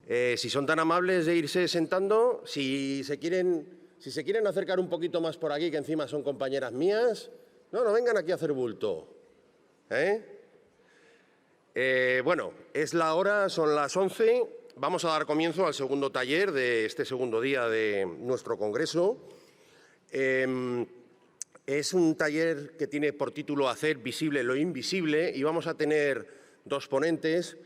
Si son tan amables de irse sentando, si se quieren acercar un poquito más por aquí, que encima son compañeras mías, no vengan aquí a hacer bulto. Bueno, es la hora, son las 11. Vamos a dar comienzo al segundo taller de este segundo día de nuestro congreso. Es un taller que tiene por título Hacer visible lo invisible y vamos a tener dos ponentes,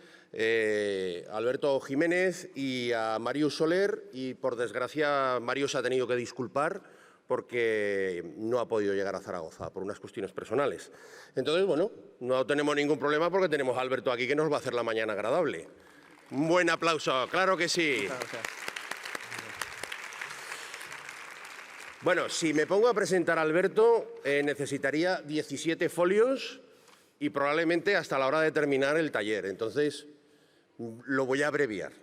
Alberto Jiménez y a Màrius Soler, y por desgracia Màrius se ha tenido que disculpar porque no ha podido llegar a Zaragoza por unas cuestiones personales. Entonces, bueno, no tenemos ningún problema porque tenemos a Alberto aquí que nos va a hacer la mañana agradable. Un buen aplauso, claro que sí. Bueno, si me pongo a presentar a Alberto, necesitaría 17 folios y probablemente hasta la hora de terminar el taller. Entonces, lo voy a abreviar.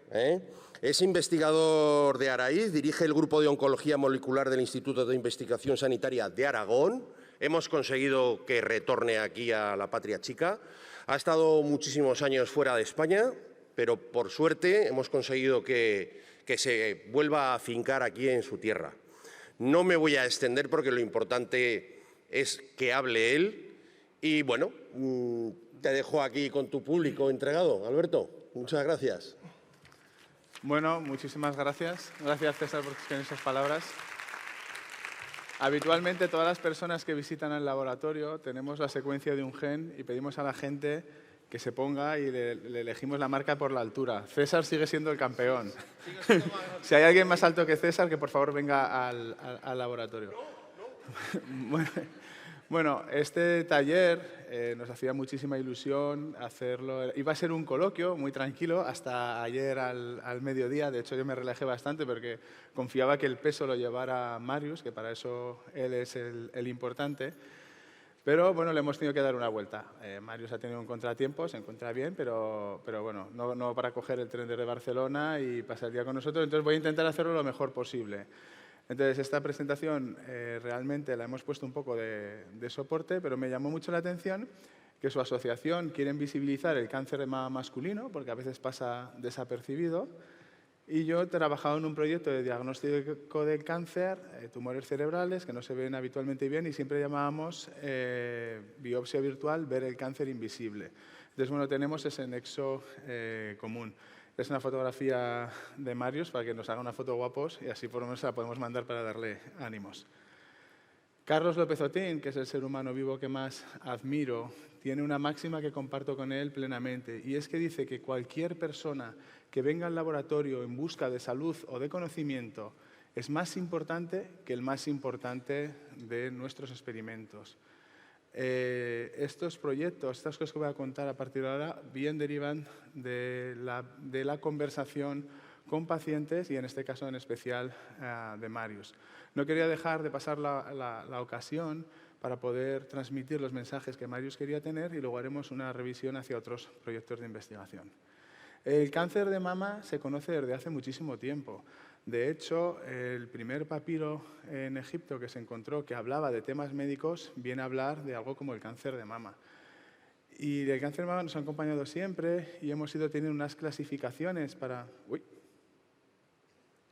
Es investigador de Araiz, dirige el Grupo de Oncología Molecular del Instituto de Investigación Sanitaria de Aragón. Hemos conseguido que retorne aquí a la patria chica. Ha estado muchísimos años fuera de España, pero por suerte hemos conseguido que se vuelva a afincar aquí en su tierra. No me voy a extender porque lo importante es que hable él. Y bueno, te dejo aquí con tu público entregado. Alberto, muchas gracias. Bueno, muchísimas gracias. Gracias, César, por esas palabras. Habitualmente, todas las personas que visitan el laboratorio tenemos la secuencia de un gen y pedimos a la gente que se ponga y le elegimos la marca por la altura. César sigue siendo el campeón. Si hay alguien más alto que César, que por favor venga al laboratorio. Bueno, este taller nos hacía muchísima ilusión hacerlo. Iba a ser un coloquio muy tranquilo hasta ayer al mediodía. De hecho, yo me relajé bastante porque confiaba que el peso lo llevara Màrius, que para eso él es el importante. Pero bueno, le hemos tenido que dar una vuelta. Màrius ha tenido un contratiempo, se encuentra bien, pero bueno, no para coger el tren desde Barcelona y pasar el día con nosotros. Entonces voy a intentar hacerlo lo mejor posible. Entonces esta presentación realmente la hemos puesto un poco de soporte, pero me llamó mucho la atención que su asociación quiere visibilizar el cáncer de mama masculino, porque a veces pasa desapercibido. Y yo he trabajado en un proyecto de diagnóstico del cáncer, tumores cerebrales, que no se ven habitualmente bien, y siempre llamábamos biopsia virtual, ver el cáncer invisible. Entonces, bueno, tenemos ese nexo común. Es una fotografía de Màrius para que nos haga una foto guapos y así por lo menos la podemos mandar para darle ánimos. Carlos López Otín, que es el ser humano vivo que más admiro, tiene una máxima que comparto con él plenamente, y es que dice que cualquier persona que venga al laboratorio en busca de salud o de conocimiento es más importante que el más importante de nuestros experimentos. Estos proyectos, estas cosas que voy a contar a partir de ahora, bien derivan de la conversación con pacientes y en este caso en especial de Màrius. No quería dejar de pasar la ocasión para poder transmitir los mensajes que Màrius quería tener y luego haremos una revisión hacia otros proyectos de investigación. El cáncer de mama se conoce desde hace muchísimo tiempo. De hecho, el primer papiro en Egipto que se encontró que hablaba de temas médicos viene a hablar de algo como el cáncer de mama. Y del cáncer de mama nos ha acompañado siempre y hemos ido teniendo unas clasificaciones para... Uy,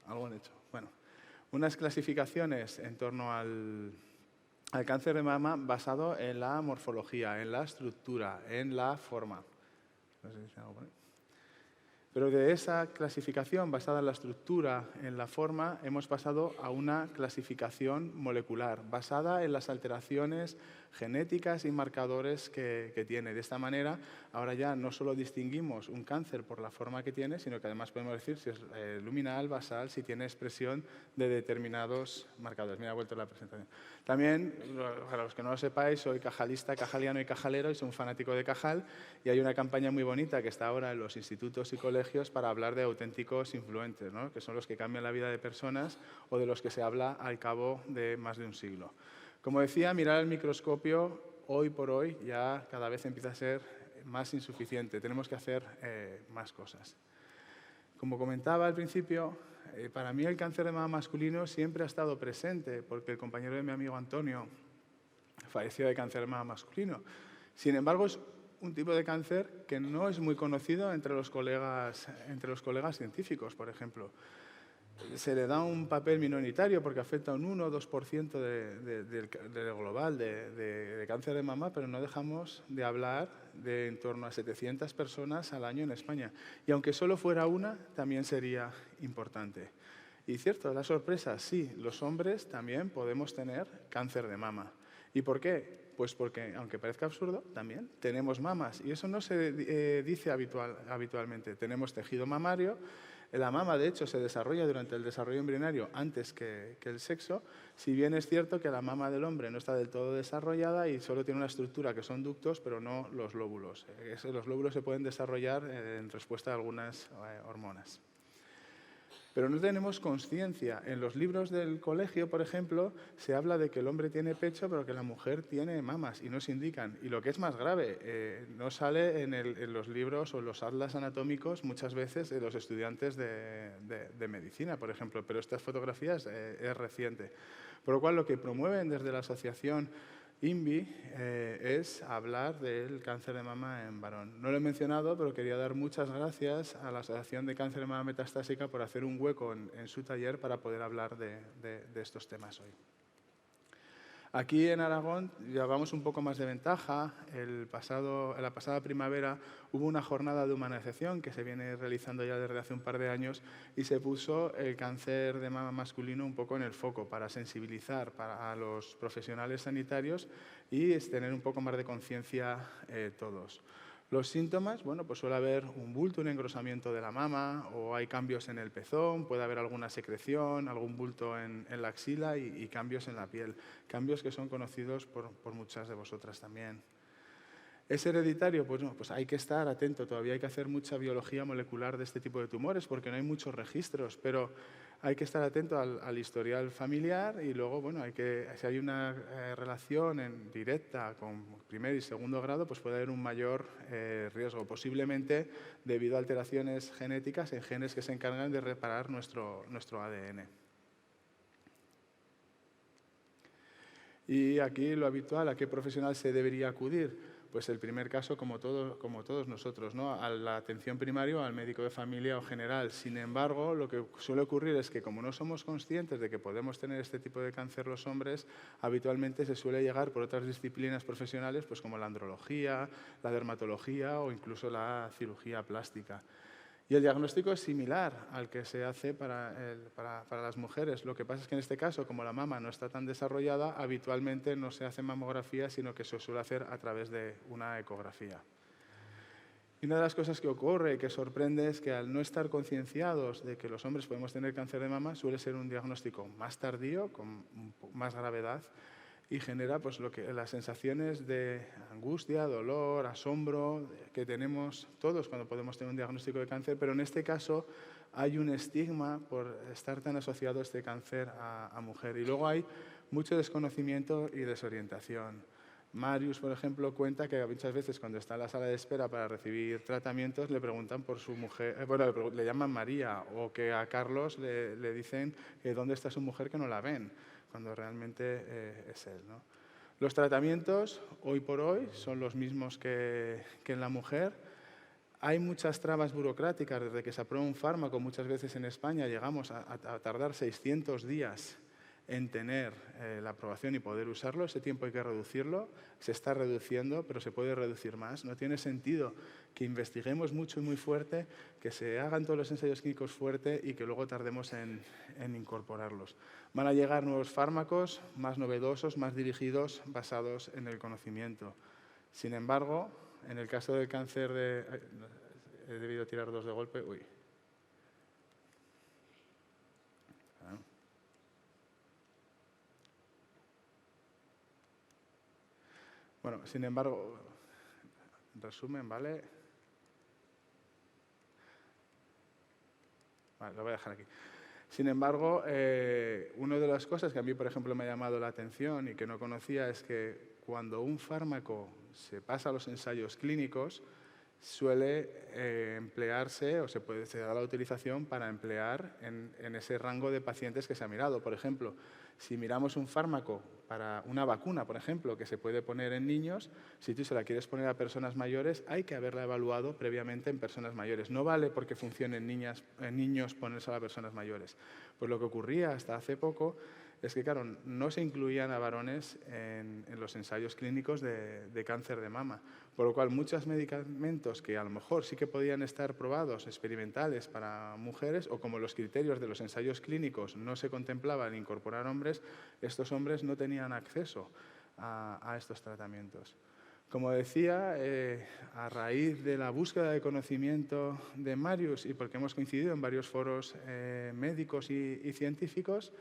algo han hecho. Bueno, unas clasificaciones en torno al cáncer de mama basado en la morfología, en la estructura, en la forma. No sé si me hago por ahí. Pero de esa clasificación basada en la estructura, en la forma, hemos pasado a una clasificación molecular basada en las alteraciones genéticas y marcadores que tiene. De esta manera, ahora ya no solo distinguimos un cáncer por la forma que tiene, sino que además podemos decir si es luminal, basal, si tiene expresión de determinados marcadores. Mira, ha vuelto la presentación. También, para los que no lo sepáis, soy cajalista, cajaliano y cajalero, y soy un fanático de Cajal, y hay una campaña muy bonita que está ahora en los institutos y colegios para hablar de auténticos influencers, ¿no? Que son los que cambian la vida de personas o de los que se habla al cabo de más de un siglo. Como decía, mirar al microscopio hoy por hoy ya cada vez empieza a ser más insuficiente. Tenemos que hacer más cosas. Como comentaba al principio, para mí el cáncer de mama masculino siempre ha estado presente porque el compañero de mi amigo Antonio falleció de cáncer de mama masculino. Sin embargo, es un tipo de cáncer que no es muy conocido entre los colegas científicos, por ejemplo. Se le da un papel minoritario porque afecta a un 1 o 2% del global de cáncer de mama, pero no dejamos de hablar de en torno a 700 personas al año en España. Y aunque solo fuera una, también sería importante. Y cierto, la sorpresa, sí, los hombres también podemos tener cáncer de mama. ¿Y por qué? Pues porque, aunque parezca absurdo, también tenemos mamas. Y eso no se dice habitualmente. Tenemos tejido mamario. La mama, de hecho, se desarrolla durante el desarrollo embrionario antes que el sexo, si bien es cierto que la mama del hombre no está del todo desarrollada y solo tiene una estructura que son ductos, pero no los lóbulos. Los lóbulos se pueden desarrollar en respuesta a algunas hormonas. Pero no tenemos conciencia. En los libros del colegio, por ejemplo, se habla de que el hombre tiene pecho, pero que la mujer tiene mamas, y no se indican. Y lo que es más grave, no sale en los libros o los atlas anatómicos muchas veces de los estudiantes de medicina, por ejemplo, pero estas fotografías es reciente. Por lo cual, lo que promueven desde la asociación INVI es hablar del cáncer de mama en varón. No lo he mencionado, pero quería dar muchas gracias a la Asociación de Cáncer de Mama Metastásica por hacer un hueco en su taller para poder hablar de estos temas hoy. Aquí en Aragón llevamos un poco más de ventaja. En la pasada primavera hubo una jornada de humanización que se viene realizando ya desde hace un par de años y se puso el cáncer de mama masculino un poco en el foco para sensibilizar a los profesionales sanitarios y tener un poco más de conciencia todos. Los síntomas, bueno, pues suele haber un bulto, un engrosamiento de la mama, o hay cambios en el pezón, puede haber alguna secreción, algún bulto en la axila y cambios en la piel. Cambios que son conocidos por muchas de vosotras también. ¿Es hereditario? Pues no, pues hay que estar atento. Todavía hay que hacer mucha biología molecular de este tipo de tumores porque no hay muchos registros, pero hay que estar atento al historial familiar y luego, bueno, si hay una relación directa con primer y segundo grado, pues puede haber un mayor riesgo, posiblemente debido a alteraciones genéticas en genes que se encargan de reparar nuestro ADN. Y aquí lo habitual, ¿a qué profesional se debería acudir? Pues el primer caso, como todos nosotros, ¿no? A la atención primaria o al médico de familia o general. Sin embargo, lo que suele ocurrir es que como no somos conscientes de que podemos tener este tipo de cáncer los hombres, habitualmente se suele llegar por otras disciplinas profesionales, pues como la andrología, la dermatología o incluso la cirugía plástica. Y el diagnóstico es similar al que se hace para las mujeres. Lo que pasa es que en este caso, como la mama no está tan desarrollada, habitualmente no se hace mamografía, sino que se suele hacer a través de una ecografía. Y una de las cosas que ocurre y que sorprende es que al no estar concienciados de que los hombres podemos tener cáncer de mama, suele ser un diagnóstico más tardío, con más gravedad, y genera pues, las sensaciones de angustia, dolor, asombro que tenemos todos cuando podemos tener un diagnóstico de cáncer, pero en este caso hay un estigma por estar tan asociado este cáncer a mujer. Y luego hay mucho desconocimiento y desorientación. Marius, por ejemplo, cuenta que muchas veces cuando está en la sala de espera para recibir tratamientos le preguntan por su mujer, bueno, le llaman María, o que a Carlos le dicen dónde está su mujer que no la ven, cuando realmente es él, ¿no? Los tratamientos, hoy por hoy, son los mismos que en la mujer. Hay muchas trabas burocráticas. Desde que se aprueba un fármaco, muchas veces en España llegamos a tardar 600 días en tener la aprobación y poder usarlo. Ese tiempo hay que reducirlo. Se está reduciendo, pero se puede reducir más. No tiene sentido que investiguemos mucho y muy fuerte, que se hagan todos los ensayos clínicos fuerte y que luego tardemos en incorporarlos. Van a llegar nuevos fármacos más novedosos, más dirigidos, basados en el conocimiento. Sin embargo, en el caso del cáncer de... He debido tirar dos de golpe. Uy. Bueno, sin embargo, en resumen, ¿vale? Vale, lo voy a dejar aquí. Sin embargo, una de las cosas que a mí, por ejemplo, me ha llamado la atención y que no conocía es que cuando un fármaco se pasa a los ensayos clínicos, suele emplearse o se da la utilización para emplear en ese rango de pacientes que se ha mirado. Por ejemplo, si miramos un fármaco para una vacuna, por ejemplo, que se puede poner en niños, si tú se la quieres poner a personas mayores, hay que haberla evaluado previamente en personas mayores. No vale porque funcione en niños ponérsela a personas mayores. Pues lo que ocurría hasta hace poco es que, claro, no se incluían a varones en los ensayos clínicos de cáncer de mama, por lo cual muchos medicamentos que a lo mejor sí que podían estar probados, experimentales para mujeres, o como los criterios de los ensayos clínicos no se contemplaban incorporar hombres, estos hombres no tenían acceso a estos tratamientos. Como decía, a raíz de la búsqueda de conocimiento de Marius, y porque hemos coincidido en varios foros médicos y científicos,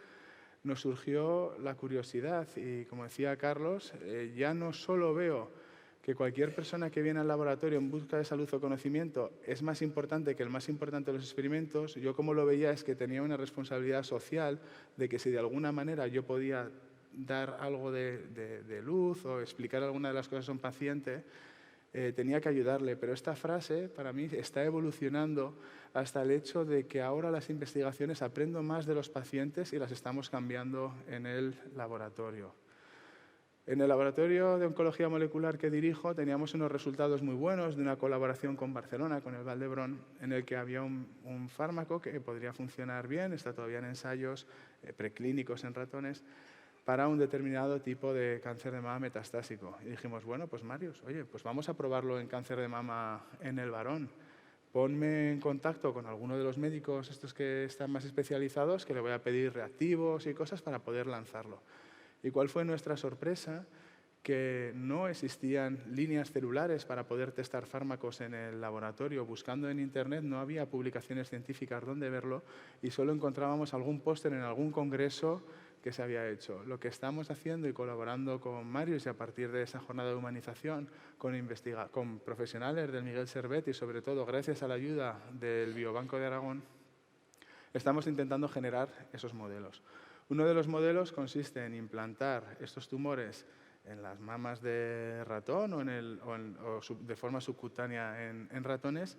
nos surgió la curiosidad y, como decía Carlos, ya no solo veo que cualquier persona que viene al laboratorio en busca de salud o conocimiento es más importante que el más importante de los experimentos. Yo, como lo veía, es que tenía una responsabilidad social de que si de alguna manera yo podía dar algo de luz o explicar alguna de las cosas a un paciente, tenía que ayudarle. Pero esta frase, para mí, está evolucionando hasta el hecho de que ahora las investigaciones aprendo más de los pacientes y las estamos cambiando en el laboratorio. En el laboratorio de oncología molecular que dirijo teníamos unos resultados muy buenos de una colaboración con Barcelona, con el Vall d'Hebron, en el que había un fármaco que podría funcionar bien, está todavía en ensayos preclínicos en ratones, para un determinado tipo de cáncer de mama metastásico. Y dijimos, bueno, pues Marius, oye, pues vamos a probarlo en cáncer de mama en el varón. Ponme en contacto con alguno de los médicos estos que están más especializados, que le voy a pedir reactivos y cosas para poder lanzarlo. ¿Y cuál fue nuestra sorpresa? Que no existían líneas celulares para poder testar fármacos en el laboratorio. Buscando en Internet no había publicaciones científicas donde verlo y solo encontrábamos algún póster en algún congreso que se había hecho. Lo que estamos haciendo y colaborando con Marius, y a partir de esa jornada de humanización con profesionales del Miguel Servet y sobre todo gracias a la ayuda del Biobanco de Aragón, estamos intentando generar esos modelos. Uno de los modelos consiste en implantar estos tumores en las mamas de ratón o de forma subcutánea en ratones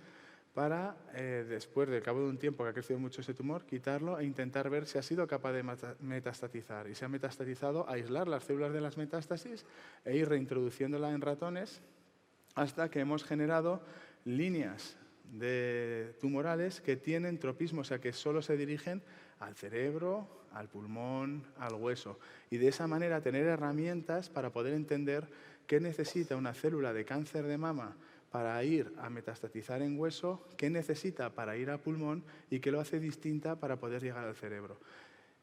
para, después del cabo de un tiempo que ha crecido mucho ese tumor, quitarlo e intentar ver si ha sido capaz de metastatizar. Y si ha metastatizado, aislar las células de las metástasis e ir reintroduciéndola en ratones hasta que hemos generado líneas de tumorales que tienen tropismo, o sea, que solo se dirigen al cerebro, al pulmón, al hueso. Y de esa manera tener herramientas para poder entender qué necesita una célula de cáncer de mama para ir a metastatizar en hueso, qué necesita para ir a pulmón y qué lo hace distinta para poder llegar al cerebro.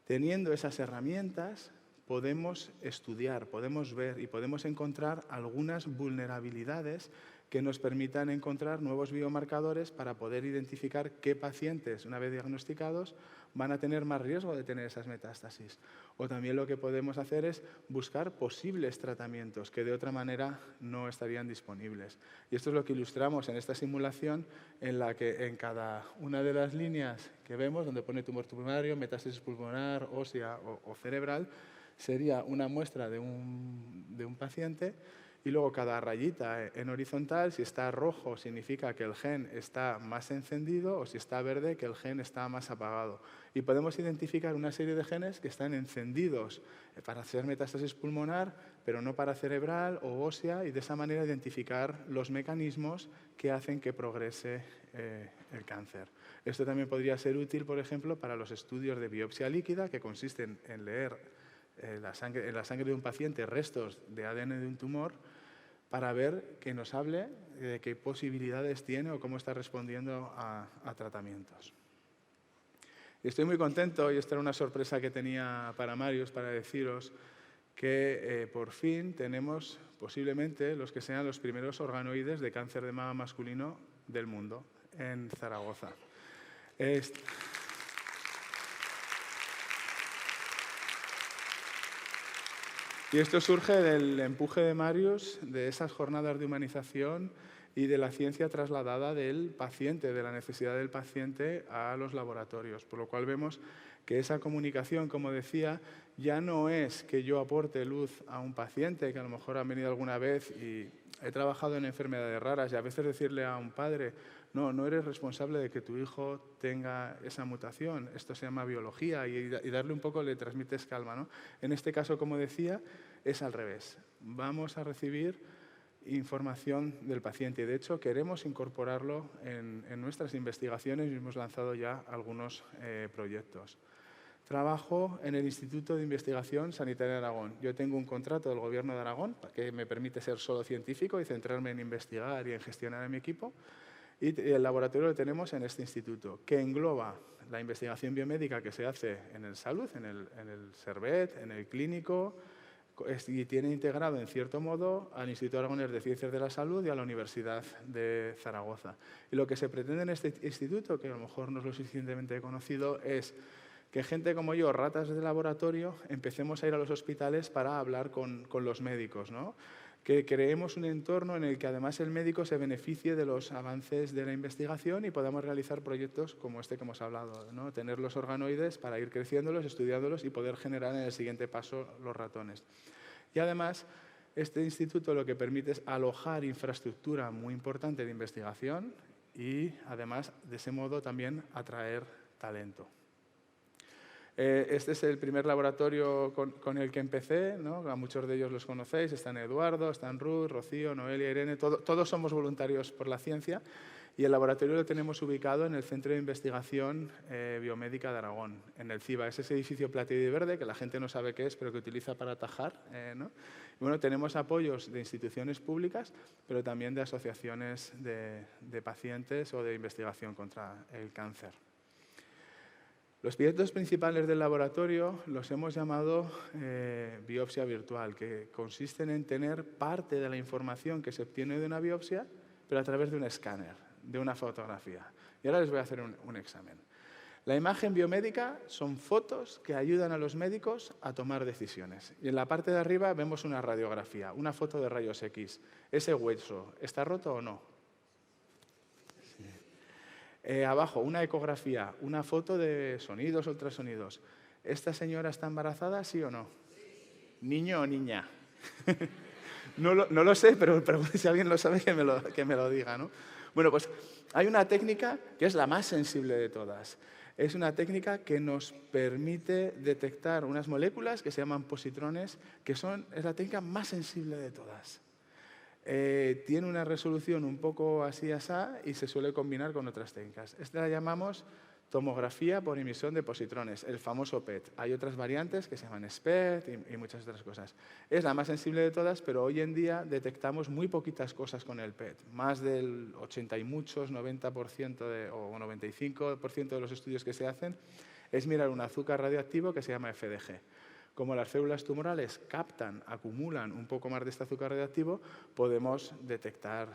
Teniendo esas herramientas, podemos estudiar, podemos ver y podemos encontrar algunas vulnerabilidades que nos permitan encontrar nuevos biomarcadores para poder identificar qué pacientes, una vez diagnosticados, van a tener más riesgo de tener esas metástasis. O también lo que podemos hacer es buscar posibles tratamientos que de otra manera no estarían disponibles. Y esto es lo que ilustramos en esta simulación, en la que en cada una de las líneas que vemos, donde pone tumor pulmonario, metástasis pulmonar, ósea o cerebral, sería una muestra de un paciente. Y luego cada rayita en horizontal, si está rojo significa que el gen está más encendido o si está verde que el gen está más apagado. Y podemos identificar una serie de genes que están encendidos para hacer metástasis pulmonar, pero no para cerebral o ósea, y de esa manera identificar los mecanismos que hacen que progrese el cáncer. Esto también podría ser útil, por ejemplo, para los estudios de biopsia líquida, que consisten en leer en la sangre de un paciente restos de ADN de un tumor, para ver que nos hable de qué posibilidades tiene o cómo está respondiendo a tratamientos. Y estoy muy contento, y esta era una sorpresa que tenía para Marius, para deciros que por fin tenemos posiblemente los que sean los primeros organoides de cáncer de mama masculino del mundo en Zaragoza. Y esto surge del empuje de Marius, de esas jornadas de humanización y de la ciencia trasladada del paciente, de la necesidad del paciente a los laboratorios. Por lo cual vemos que esa comunicación, como decía, ya no es que yo aporte luz a un paciente que a lo mejor ha venido alguna vez y he trabajado en enfermedades raras y a veces decirle a un padre, no, no eres responsable de que tu hijo tenga esa mutación, esto se llama biología y darle un poco le transmites calma, ¿no? En este caso, como decía, es al revés. Vamos a recibir información del paciente y de hecho queremos incorporarlo en nuestras investigaciones y hemos lanzado ya algunos proyectos. Trabajo en el Instituto de Investigación Sanitaria de Aragón. Yo tengo un contrato del Gobierno de Aragón que me permite ser solo científico y centrarme en investigar y en gestionar a mi equipo. Y el laboratorio lo tenemos en este instituto, que engloba la investigación biomédica que se hace en el salud, en el Servet, en el clínico, y tiene integrado, en cierto modo, al Instituto Aragonés de Ciencias de la Salud y a la Universidad de Zaragoza. Y lo que se pretende en este instituto, que a lo mejor no es lo suficientemente conocido, es que gente como yo, ratas de laboratorio, empecemos a ir a los hospitales para hablar con los médicos, ¿no? Que creemos un entorno en el que además el médico se beneficie de los avances de la investigación y podamos realizar proyectos como este que hemos hablado, ¿no? Tener los organoides para ir creciéndolos, estudiándolos y poder generar en el siguiente paso los ratones. Y además, este instituto lo que permite es alojar infraestructura muy importante de investigación y además de ese modo también atraer talento. Este es el primer laboratorio con el que empecé, ¿no? A muchos de ellos los conocéis, están Eduardo, están Ruth, Rocío, Noelia, Irene, todos somos voluntarios por la ciencia y el laboratorio lo tenemos ubicado en el Centro de Investigación Biomédica de Aragón, en el CIBA. Es ese edificio plateado y verde que la gente no sabe qué es, pero que utiliza para atajar, ¿no? Y bueno, tenemos apoyos de instituciones públicas, pero también de asociaciones de pacientes o de investigación contra el cáncer. Los proyectos principales del laboratorio los hemos llamado biopsia virtual, que consisten en tener parte de la información que se obtiene de una biopsia, pero a través de un escáner, de una fotografía. Y ahora les voy a hacer un examen. La imagen biomédica son fotos que ayudan a los médicos a tomar decisiones. Y en la parte de arriba vemos una radiografía, una foto de rayos X. ¿Ese hueso está roto o no? Abajo, una ecografía, una foto de sonidos, ultrasonidos. ¿Esta señora está embarazada, sí o no? ¿Niño o niña? No lo sé, pero si alguien lo sabe, que me lo diga, ¿no? Bueno, pues hay una técnica que es la más sensible de todas. Es una técnica que nos permite detectar unas moléculas que se llaman positrones, que es la técnica más sensible de todas. Tiene una resolución un poco así asá y se suele combinar con otras técnicas. Esta la llamamos tomografía por emisión de positrones, el famoso PET. Hay otras variantes que se llaman SPECT y muchas otras cosas. Es la más sensible de todas, pero hoy en día detectamos muy poquitas cosas con el PET. Más del 80 y muchos, 90% o 95% de los estudios que se hacen es mirar un azúcar radioactivo que se llama FDG. Como las células tumorales captan, acumulan un poco más de este azúcar radioactivo, podemos detectar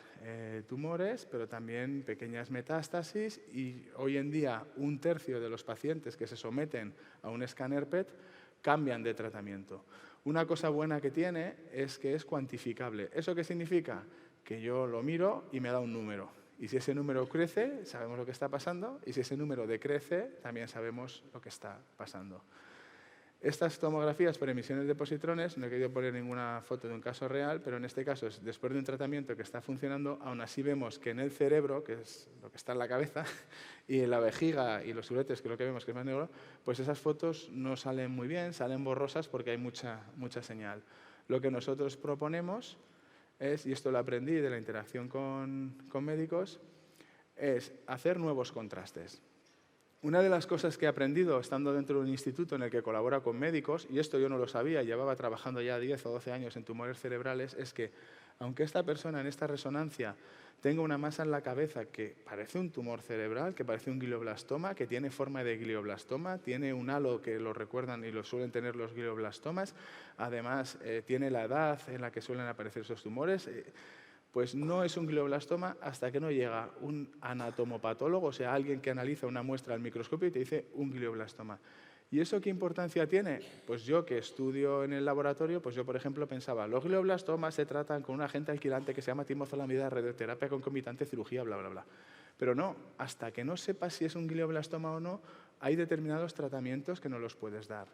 tumores, pero también pequeñas metástasis y hoy en día 1/3 de los pacientes que se someten a un escáner PET cambian de tratamiento. Una cosa buena que tiene es que es cuantificable. ¿Eso qué significa? Que yo lo miro y me da un número. Y si ese número crece, sabemos lo que está pasando, y si ese número decrece, también sabemos lo que está pasando. Estas tomografías por emisiones de positrones, no he querido poner ninguna foto de un caso real, pero en este caso es después de un tratamiento que está funcionando, aún así vemos que en el cerebro, que es lo que está en la cabeza, y en la vejiga y los uretes, que es lo que vemos que es más negro, pues esas fotos no salen muy bien, salen borrosas porque hay mucha señal. Lo que nosotros proponemos es, y esto lo aprendí de la interacción con médicos, es hacer nuevos contrastes. Una de las cosas que he aprendido estando dentro de un instituto en el que colabora con médicos, y esto yo no lo sabía, llevaba trabajando ya 10 o 12 años en tumores cerebrales, es que aunque esta persona en esta resonancia tenga una masa en la cabeza que parece un tumor cerebral, que parece un glioblastoma, que tiene forma de glioblastoma, tiene un halo que lo recuerdan y lo suelen tener los glioblastomas, además tiene la edad en la que suelen aparecer esos tumores, pues no es un glioblastoma hasta que no llega un anatomopatólogo, o sea, alguien que analiza una muestra al microscopio y te dice un glioblastoma. ¿Y eso qué importancia tiene? Pues yo que estudio en el laboratorio, pues yo por ejemplo pensaba, los glioblastomas se tratan con un agente alquilante que se llama timozolamida, radioterapia concomitante, cirugía, bla, bla, bla. Pero no, hasta que no sepas si es un glioblastoma o no, hay determinados tratamientos que no los puedes dar.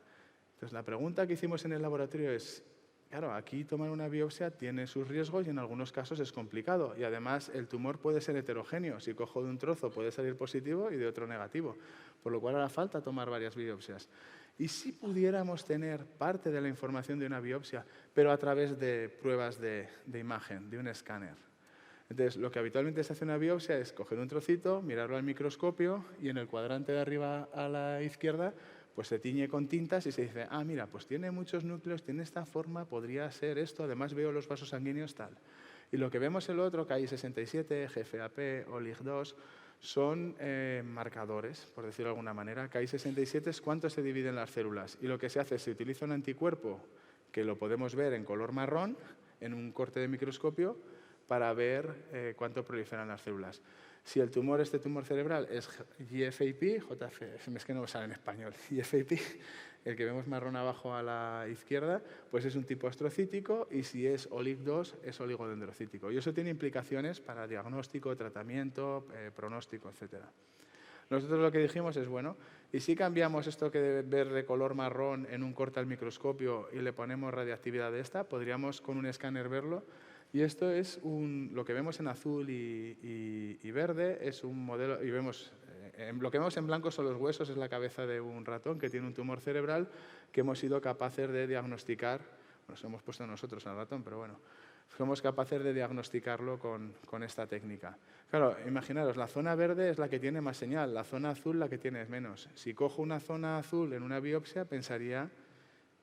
Entonces la pregunta que hicimos en el laboratorio es, claro, aquí tomar una biopsia tiene sus riesgos y en algunos casos es complicado. Y además el tumor puede ser heterogéneo. Si cojo de un trozo puede salir positivo y de otro negativo. Por lo cual hará falta tomar varias biopsias. Y si pudiéramos tener parte de la información de una biopsia, pero a través de pruebas de imagen, de un escáner. Entonces, lo que habitualmente se hace en una biopsia es coger un trocito, mirarlo al microscopio y en el cuadrante de arriba a la izquierda pues se tiñe con tintas y se dice, ah, mira, pues tiene muchos núcleos, tiene esta forma, podría ser esto, además veo los vasos sanguíneos tal. Y lo que vemos el otro, KI67, GFAP, OLIG2, son marcadores, por decirlo de alguna manera. KI67 es cuánto se dividen las células. Y lo que se hace es, se utiliza un anticuerpo, que lo podemos ver en color marrón, en un corte de microscopio, para ver cuánto proliferan las células. Si el tumor, este tumor cerebral, es GFAP, es que no me sale en español, GFAP, el que vemos marrón abajo a la izquierda, pues es un tipo astrocítico, y si es OLIG2, es oligodendrocítico. Y eso tiene implicaciones para diagnóstico, tratamiento, pronóstico, etc. Nosotros lo que dijimos es, bueno, ¿y si cambiamos esto que debe ver de color marrón en un corte al microscopio y le ponemos radiactividad de esta? Podríamos con un escáner verlo. Y esto es lo que vemos en azul y verde, es un modelo, y vemos, lo que vemos en blanco son los huesos, es la cabeza de un ratón que tiene un tumor cerebral que hemos sido capaces de diagnosticar, nos hemos puesto nosotros al ratón, pero bueno, somos capaces de diagnosticarlo con esta técnica. Claro, imaginaros, la zona verde es la que tiene más señal, la zona azul la que tiene menos. Si cojo una zona azul en una biopsia, pensaría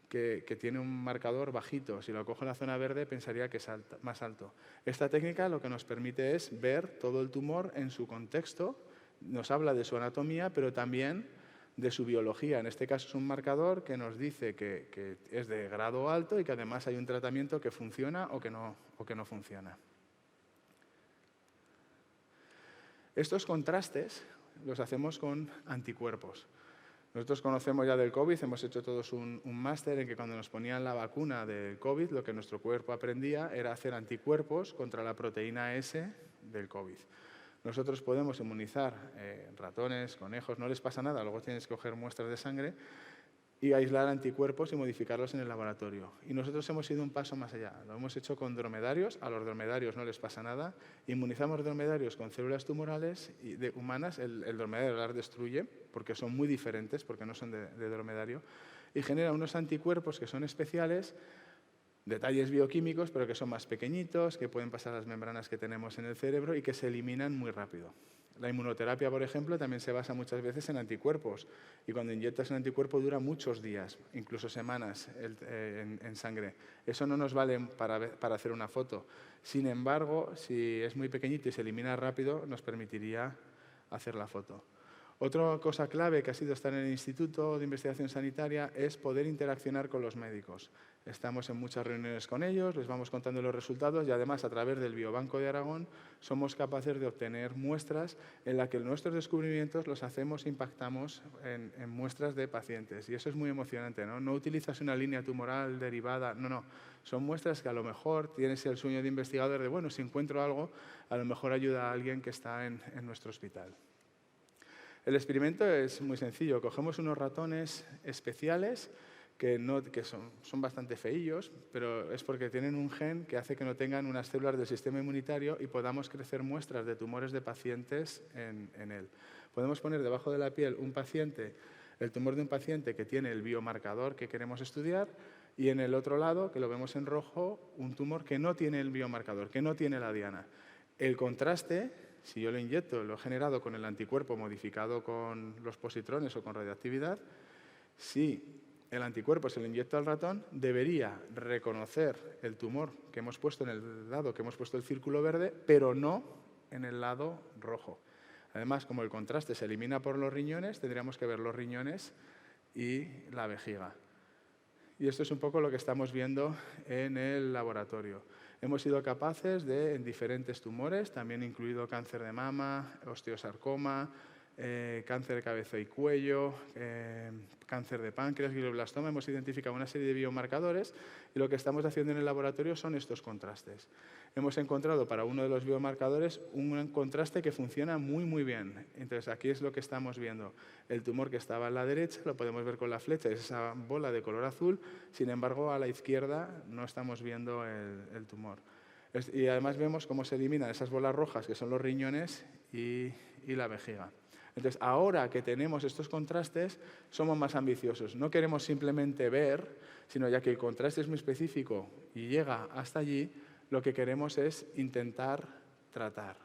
que tiene un marcador bajito. Si lo cojo en la zona verde, pensaría que es más alto. Esta técnica lo que nos permite es ver todo el tumor en su contexto, nos habla de su anatomía, pero también de su biología. En este caso es un marcador que nos dice que es de grado alto y que además hay un tratamiento que funciona o que no funciona. Estos contrastes los hacemos con anticuerpos. Nosotros conocemos ya del COVID, hemos hecho todos un máster en que cuando nos ponían la vacuna del COVID, lo que nuestro cuerpo aprendía era hacer anticuerpos contra la proteína S del COVID. Nosotros podemos inmunizar ratones, conejos, no les pasa nada, luego tienes que coger muestras de sangre y aislar anticuerpos y modificarlos en el laboratorio. Y nosotros hemos ido un paso más allá. Lo hemos hecho con dromedarios, a los dromedarios no les pasa nada. Inmunizamos dromedarios con células tumorales humanas, el dromedario las destruye porque son muy diferentes, porque no son de dromedario, y genera unos anticuerpos que son especiales, detalles bioquímicos, pero que son más pequeñitos, que pueden pasar las membranas que tenemos en el cerebro y que se eliminan muy rápido. La inmunoterapia, por ejemplo, también se basa muchas veces en anticuerpos y cuando inyectas un anticuerpo dura muchos días, incluso semanas en sangre. Eso no nos vale para hacer una foto. Sin embargo, si es muy pequeñito y se elimina rápido, nos permitiría hacer la foto. Otra cosa clave que ha sido estar en el Instituto de Investigación Sanitaria es poder interaccionar con los médicos. Estamos en muchas reuniones con ellos, les vamos contando los resultados y además a través del Biobanco de Aragón somos capaces de obtener muestras en las que nuestros descubrimientos los hacemos, impactamos en muestras de pacientes. Y eso es muy emocionante, ¿no? No utilizas una línea tumoral derivada, no. Son muestras que a lo mejor tienes el sueño de investigador de, bueno, si encuentro algo, a lo mejor ayuda a alguien que está en nuestro hospital. El experimento es muy sencillo. Cogemos unos ratones especiales que son bastante feillos, pero es porque tienen un gen que hace que no tengan unas células del sistema inmunitario y podamos crecer muestras de tumores de pacientes en él. Podemos poner debajo de la piel el tumor de un paciente que tiene el biomarcador que queremos estudiar y en el otro lado, que lo vemos en rojo, un tumor que no tiene el biomarcador, que no tiene la diana. El contraste, si yo lo inyecto, lo he generado con el anticuerpo modificado con los positrones o con radioactividad, si el anticuerpo se lo inyecta al ratón, debería reconocer el tumor que hemos puesto en el lado que hemos puesto el círculo verde, pero no en el lado rojo. Además, como el contraste se elimina por los riñones, tendríamos que ver los riñones y la vejiga. Y esto es un poco lo que estamos viendo en el laboratorio. Hemos sido capaces de, en diferentes tumores, también incluido cáncer de mama, osteosarcoma, cáncer de cabeza y cuello, cáncer de páncreas, glioblastoma. Hemos identificado una serie de biomarcadores y lo que estamos haciendo en el laboratorio son estos contrastes. Hemos encontrado para uno de los biomarcadores un contraste que funciona muy, muy bien. Entonces, aquí es lo que estamos viendo. El tumor que estaba a la derecha, lo podemos ver con la flecha, es esa bola de color azul. Sin embargo, a la izquierda no estamos viendo el tumor. Y además vemos cómo se eliminan esas bolas rojas, que son los riñones y la vejiga. Entonces, ahora que tenemos estos contrastes, somos más ambiciosos. No queremos simplemente ver, sino ya que el contraste es muy específico y llega hasta allí, lo que queremos es intentar tratar.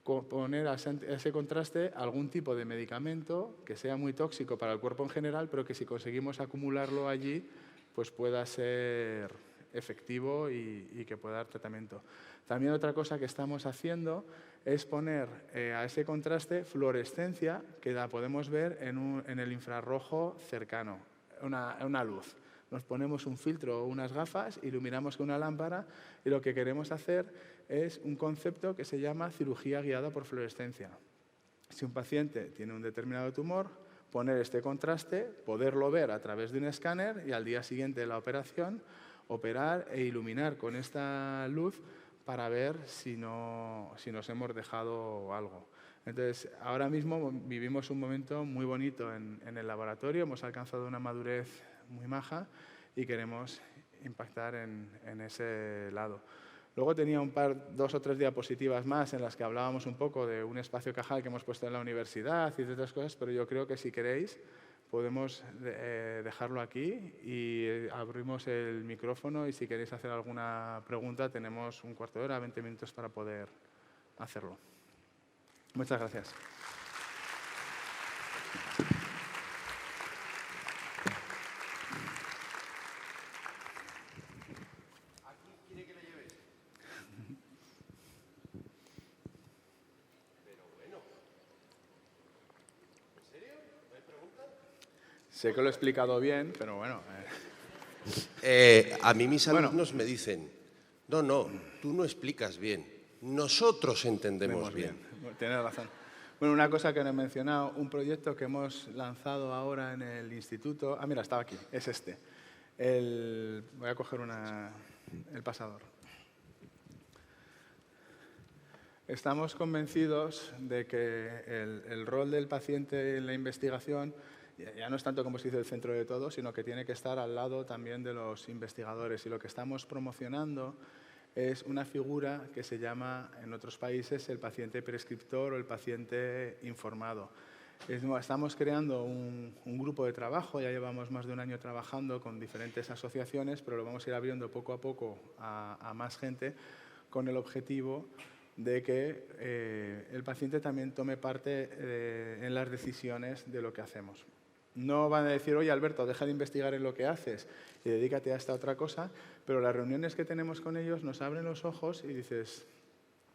Poner a ese contraste algún tipo de medicamento que sea muy tóxico para el cuerpo en general, pero que si conseguimos acumularlo allí, pues pueda ser efectivo y que pueda dar tratamiento. También otra cosa que estamos haciendo es poner a ese contraste fluorescencia que la podemos ver en el infrarrojo cercano, una luz. Nos ponemos un filtro o unas gafas, iluminamos con una lámpara y lo que queremos hacer es un concepto que se llama cirugía guiada por fluorescencia. Si un paciente tiene un determinado tumor, poner este contraste, poderlo ver a través de un escáner y al día siguiente de la operación, operar e iluminar con esta luz para ver si nos hemos dejado algo. Entonces, ahora mismo vivimos un momento muy bonito en el laboratorio, hemos alcanzado una madurez muy maja y queremos impactar en ese lado. Luego tenía 2 o 3 diapositivas más en las que hablábamos un poco de un espacio Cajal que hemos puesto en la universidad y de otras cosas, pero yo creo que si queréis podemos dejarlo aquí y abrimos el micrófono y si queréis hacer alguna pregunta tenemos un cuarto de hora, 20 minutos para poder hacerlo. Muchas gracias. ¿Aquí quiere que le lleve? Pero bueno. ¿En serio? ¿No hay preguntas? Sé que lo he explicado bien, pero bueno. A mí mis alumnos me dicen, no, tú no explicas bien, nosotros entendemos bien. Tienes razón. Bueno, una cosa que no he mencionado, un proyecto que hemos lanzado ahora en el instituto. Ah, mira, estaba aquí, es este. Voy a coger el pasador. Estamos convencidos de que el rol del paciente en la investigación ya no es tanto como se dice el centro de todo, sino que tiene que estar al lado también de los investigadores. Y lo que estamos promocionando es una figura que se llama en otros países el paciente prescriptor o el paciente informado. Estamos creando un grupo de trabajo, ya llevamos más de un año trabajando con diferentes asociaciones, pero lo vamos a ir abriendo poco a poco a más gente con el objetivo de que el paciente también tome parte en las decisiones de lo que hacemos. No van a decir, oye, Alberto, deja de investigar en lo que haces y dedícate a esta otra cosa, pero las reuniones que tenemos con ellos nos abren los ojos y dices,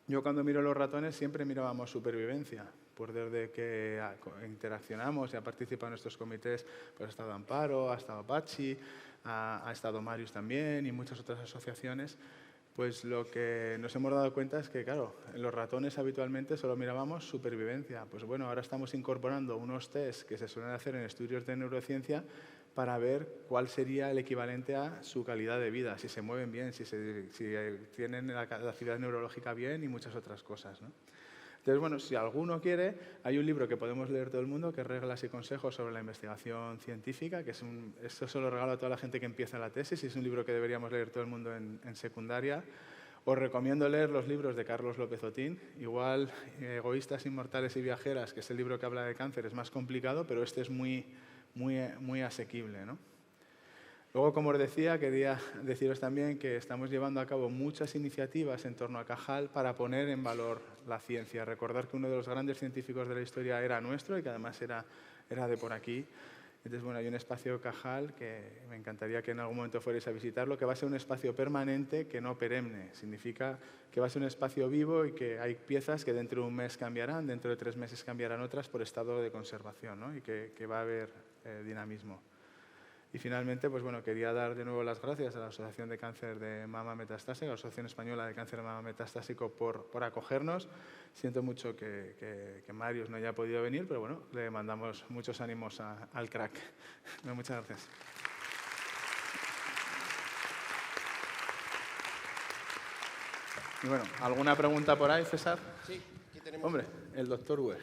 yo cuando miro los ratones siempre mirábamos supervivencia, pues desde que interaccionamos y ha participado en nuestros comités, pues ha estado Amparo, ha estado Pachi, ha estado Marius también y muchas otras asociaciones. Pues lo que nos hemos dado cuenta es que, claro, en los ratones habitualmente solo mirábamos supervivencia. Pues bueno, ahora estamos incorporando unos test que se suelen hacer en estudios de neurociencia para ver cuál sería el equivalente a su calidad de vida, si se mueven bien, si tienen la capacidad neurológica bien y muchas otras cosas, ¿no? Entonces, bueno, si alguno quiere, hay un libro que podemos leer todo el mundo, que es Reglas y consejos sobre la investigación científica, que esto se lo regalo a toda la gente que empieza la tesis y es un libro que deberíamos leer todo el mundo en secundaria. Os recomiendo leer los libros de Carlos López Otín. Igual, Egoístas, Inmortales y Viajeras, que es el libro que habla de cáncer, es más complicado, pero este es muy asequible, ¿no? Luego, como os decía, quería deciros también que estamos llevando a cabo muchas iniciativas en torno a Cajal para poner en valor la ciencia. Recordar que uno de los grandes científicos de la historia era nuestro y que además era de por aquí. Entonces, bueno, hay un espacio Cajal que me encantaría que en algún momento fuerais a visitarlo, que va a ser un espacio permanente, que no perenne. Significa que va a ser un espacio vivo y que hay piezas que dentro de un mes cambiarán, dentro de 3 meses cambiarán otras por estado de conservación, ¿no? Y que va a haber dinamismo. Y finalmente, pues bueno, quería dar de nuevo las gracias a la Asociación de Cáncer de Mama Metastásico, a la Asociación Española de Cáncer de Mama Metastásico por acogernos. Siento mucho que Marius no haya podido venir, pero bueno, le mandamos muchos ánimos al crack. Muchas gracias. Y bueno, ¿alguna pregunta por ahí, César? Sí, aquí tenemos. Hombre, el doctor Uer.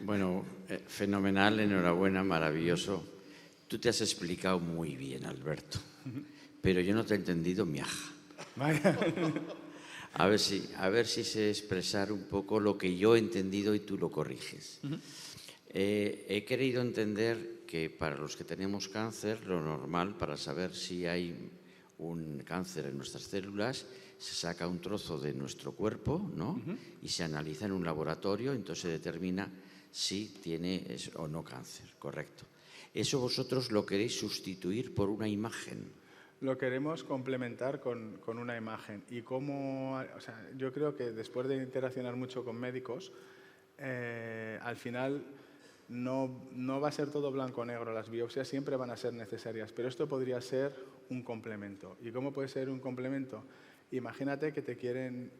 Bueno, fenomenal, enhorabuena, maravilloso. Tú te has explicado muy bien, Alberto, pero yo no te he entendido miaja. Vaya. A ver si sé expresar un poco lo que yo he entendido y tú lo corriges. He querido entender que para los que tenemos cáncer, lo normal para saber si hay un cáncer en nuestras células, se saca un trozo de nuestro cuerpo, ¿no? Y se analiza en un laboratorio, entonces se determina si tiene o no cáncer, correcto. ¿Eso vosotros lo queréis sustituir por una imagen? Lo queremos complementar con una imagen. Y cómo, o sea, yo creo que después de interaccionar mucho con médicos, al final no va a ser todo blanco o negro. Las biopsias siempre van a ser necesarias, pero esto podría ser un complemento. ¿Y cómo puede ser un complemento? Imagínate que te quieren...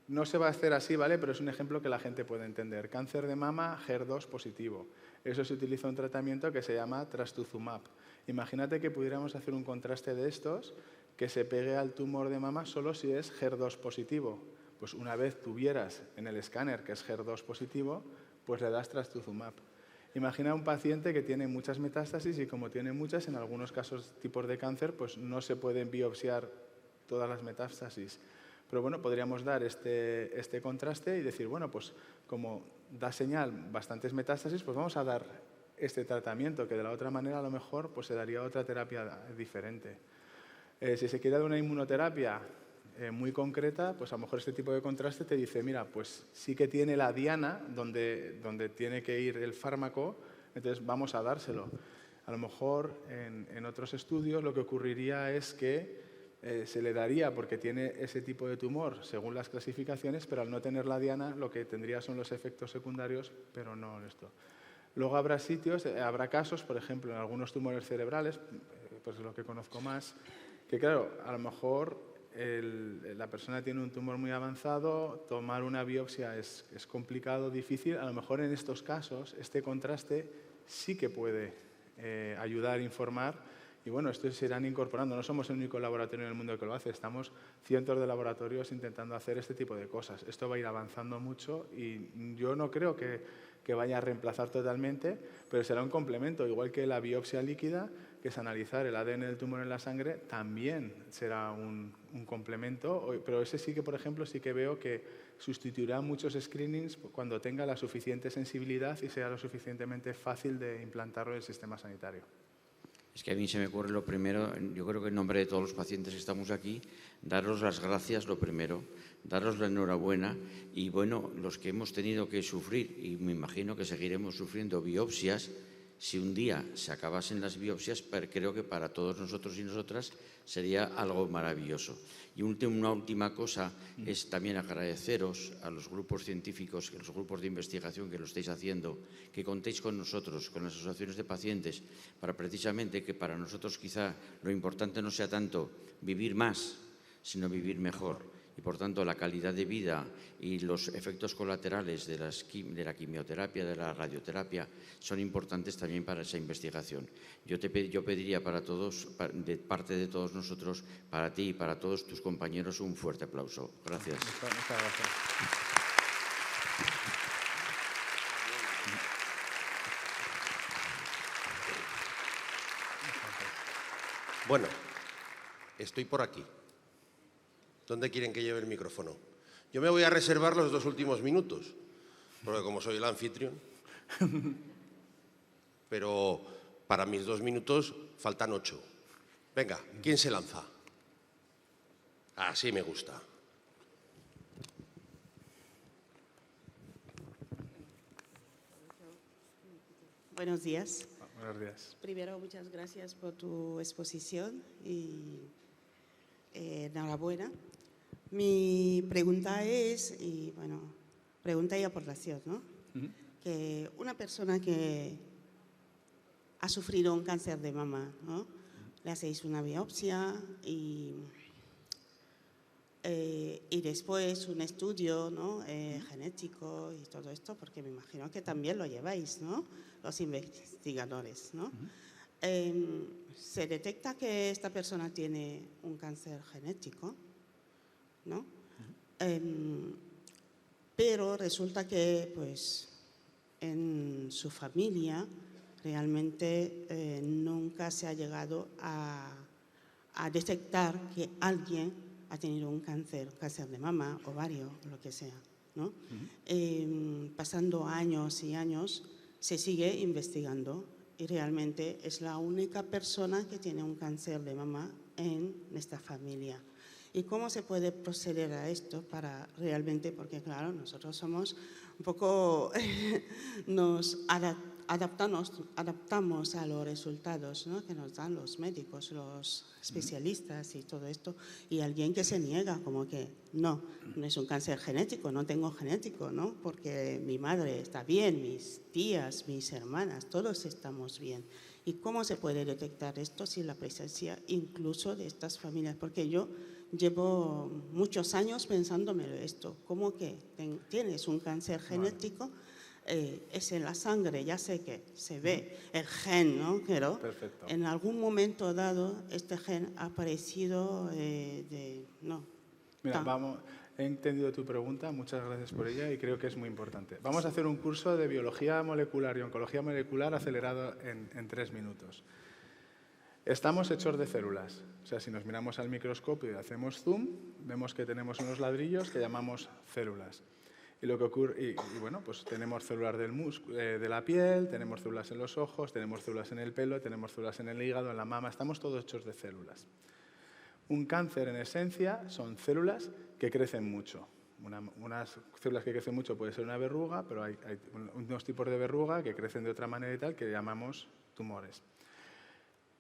No se va a hacer así, ¿vale? Pero es un ejemplo que la gente puede entender. Cáncer de mama, HER2 positivo. Eso se utiliza un tratamiento que se llama trastuzumab. Imagínate que pudiéramos hacer un contraste de estos que se pegue al tumor de mama solo si es HER2 positivo. Pues una vez tuvieras en el escáner que es HER2 positivo, pues le das trastuzumab. Imagina un paciente que tiene muchas metástasis y como tiene muchas, en algunos casos tipos de cáncer, pues no se pueden biopsiar todas las metástasis. Pero bueno, podríamos dar este contraste y decir, bueno, pues como da señal bastantes metástasis, pues vamos a dar este tratamiento, que de la otra manera a lo mejor pues se daría otra terapia diferente. Si se quiere dar una inmunoterapia muy concreta, pues a lo mejor este tipo de contraste te dice, mira, pues sí que tiene la diana donde tiene que ir el fármaco, entonces vamos a dárselo. A lo mejor en otros estudios lo que ocurriría es que se le daría porque tiene ese tipo de tumor según las clasificaciones, pero al no tener la diana lo que tendría son los efectos secundarios, pero no esto. Luego habrá habrá casos, por ejemplo, en algunos tumores cerebrales, pues es lo que conozco más, que claro, a lo mejor la persona tiene un tumor muy avanzado, tomar una biopsia es complicado, difícil. A lo mejor en estos casos este contraste sí que puede ayudar a informar. Y bueno, estos se irán incorporando. No somos el único laboratorio en el mundo que lo hace. Estamos cientos de laboratorios intentando hacer este tipo de cosas. Esto va a ir avanzando mucho y yo no creo que vaya a reemplazar totalmente, pero será un complemento. Igual que la biopsia líquida, que es analizar el ADN del tumor en la sangre, también será un complemento. Pero ese sí que, por ejemplo, sí que veo que sustituirá muchos screenings cuando tenga la suficiente sensibilidad y sea lo suficientemente fácil de implantarlo en el sistema sanitario. Es que a mí se me ocurre lo primero, yo creo que en nombre de todos los pacientes que estamos aquí, daros las gracias lo primero, daros la enhorabuena y bueno, los que hemos tenido que sufrir, y me imagino que seguiremos sufriendo biopsias, si un día se acabasen las biopsias, creo que para todos nosotros y nosotras sería algo maravilloso. Y una última cosa es también agradeceros a los grupos científicos, a los grupos de investigación que lo estáis haciendo, que contéis con nosotros, con las asociaciones de pacientes, para precisamente que para nosotros quizá lo importante no sea tanto vivir más, sino vivir mejor. Y por tanto la calidad de vida y los efectos colaterales de la quimioterapia, de la radioterapia, son importantes también para esa investigación. Yo pediría para todos, de parte de todos nosotros, para ti y para todos tus compañeros, un fuerte aplauso. Gracias. Muchas gracias. Bueno, estoy por aquí. ¿Dónde quieren que lleve el micrófono? Yo me voy a reservar los 2 últimos minutos, porque como soy el anfitrión, pero para mis 2 minutos faltan 8. Venga, ¿quién se lanza? Así me gusta. Buenos días. Buenos días. Primero, muchas gracias por tu exposición y enhorabuena. Mi pregunta es, pregunta y aportación, ¿no? Que una persona que ha sufrido un cáncer de mama, ¿no? Le hacéis una biopsia y después un estudio, ¿no? Genético y todo esto, porque me imagino que también lo lleváis, ¿no? Los investigadores, ¿no? Se detecta que esta persona tiene un cáncer genético, ¿no? Pero resulta que, pues, en su familia realmente nunca se ha llegado a detectar que alguien ha tenido un cáncer de mama, ovario, lo que sea, ¿no? Pasando años y años, se sigue investigando y realmente es la única persona que tiene un cáncer de mama en esta familia. ¿Y cómo se puede proceder a esto para realmente, porque claro, nosotros somos un poco, nos adaptamos a los resultados, ¿no? Que nos dan los médicos, los especialistas y todo esto, y alguien que se niega, como que no es un cáncer genético, no tengo genético, ¿no? Porque mi madre está bien, mis tías, mis hermanas, todos estamos bien. ¿Y cómo se puede detectar esto sin la presencia incluso de estas familias? Porque yo llevo muchos años pensándomelo esto, ¿cómo que tienes un cáncer genético? Es en la sangre, ya sé que se ve el gen, ¿no? Pero Perfecto. en algún momento dado este gen ha aparecido no. Mira, he entendido tu pregunta, muchas gracias por ella y creo que es muy importante. Vamos a hacer un curso de biología molecular y oncología molecular acelerado en 3 minutos. Estamos hechos de células, o sea, si nos miramos al microscopio y hacemos zoom, vemos que tenemos unos ladrillos que llamamos células. Y lo que ocurre, y bueno, pues tenemos células de la piel, tenemos células en los ojos, tenemos células en el pelo, tenemos células en el hígado, en la mama, estamos todos hechos de células. Un cáncer, en esencia, son células que crecen mucho. Unas células que crecen mucho puede ser una verruga, pero hay unos tipos de verruga que crecen de otra manera y tal, que llamamos tumores.